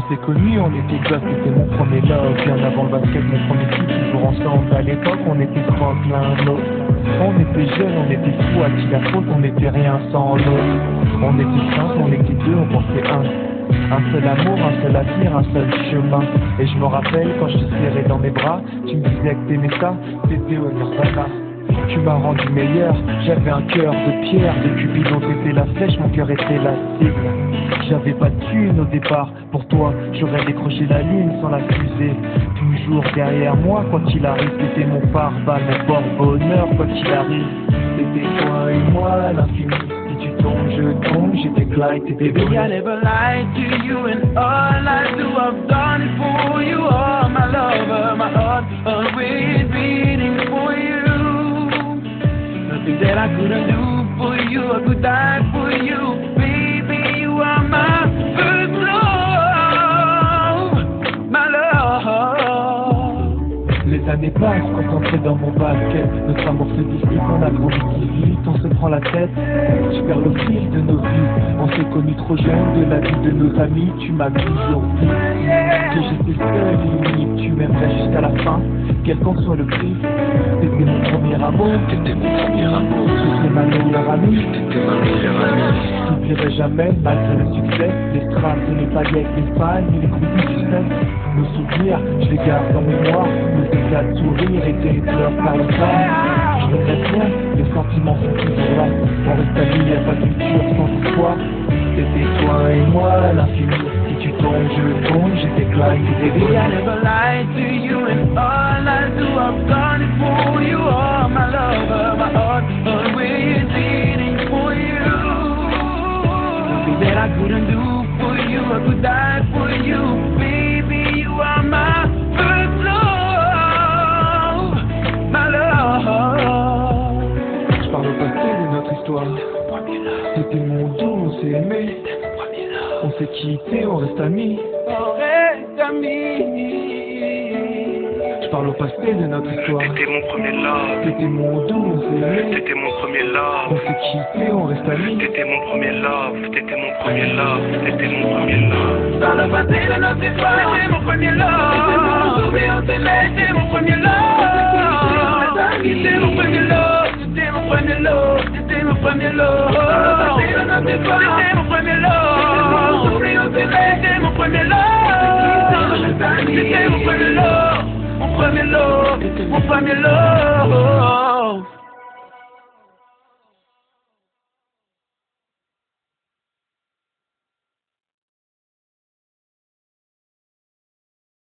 s'est connus, on était gosses, c'était mon premier love. Bien avant le basket, mon premier titre, toujours ensemble. À l'époque, on était grands l'un l'autre. On était jeunes, on était fous, à qui la faute, on n'était rien sans l'autre. On était simples, on était deux, on pensait un seul amour, un seul avenir, un seul chemin. Et je me rappelle quand je te serrais dans mes bras, tu me disais que t'aimais ça, t'étais au Nirvana. Tu m'as rendu meilleur, j'avais un cœur de pierre. De Cupidon t'étais la flèche, mon cœur était la cible. J'avais pas de thune au départ, pour toi j'aurais décroché la lune sans la fusée. Toujours derrière moi, quoi qu'il arrive, t'étais mon pare-balles, mon porte-bonheur, quoi qu'il arrive. C'était toi et moi à l'infini. Si tu tombes, je tombe, j'étais Clyde, t'étais Baby, I never lied to you, and all I do, I've done it for you. Oh, my lover, my heart always beating for you. Nothing that I couldn't do for you, I could die for you. Baby, you are my first love, my love. Les années passent, concentrées dans mon basket. Notre amour se dispute, on a grandi si vite, on se prend la tête. Je perds le fil de nos vies, on s'est connus trop jeunes. De la vie de nos amis, tu m'as toujours dit que j'étais seul et unique, tu m'aimerais jusqu'à la fin, quel qu'en soit le prix. T'étais mon premier amour, T'étais mon premier amour, t'étais ma meilleure amie. t'étais ma meilleure amie. Je t'oublierai jamais, malgré le succès. Les strass et les paillettes, les fans et les groupes du succès. Nos souvenirs, je les garde en mémoire. Nos éclats de sourire et tes pleurs par le temps. Je regrette rien, les sentiments sont toujours là. On reste amis, y'a pas de futur sans espoir. C'était toi et moi à l'infini. Si tu tombes, je tombe, j'étais Clyde, t'étais Baby, I never lied to you, and all I do, I've done it for you. Oh, my lover, my heart always beating for you. Nothing that I couldn't do for you, I could die for you. Baby, you are my first love, my love. Je parle au passé de notre histoire. C'était mon doux, on s'est aimé. On s'est quitté, on reste amis. On reste amis. Je parle au passé de notre histoire. T'étais mon premier love, C'était mon doux, on s'est aimé. t'étais mon premier On love. s'est quitté, on reste amis. T'étais mon premier love, t'étais mon premier love, t'étais mon premier love. Dans le passé de notre histoire, c'était mon premier love. C'était mon premier love. C'était mon premier love. C'était mon premier love. C'était mon premier love. Dans le passé de notre histoire, c'était mon premier love. C'était mon premier love. C'était mon premier love. Mon premier love. Mon premier love.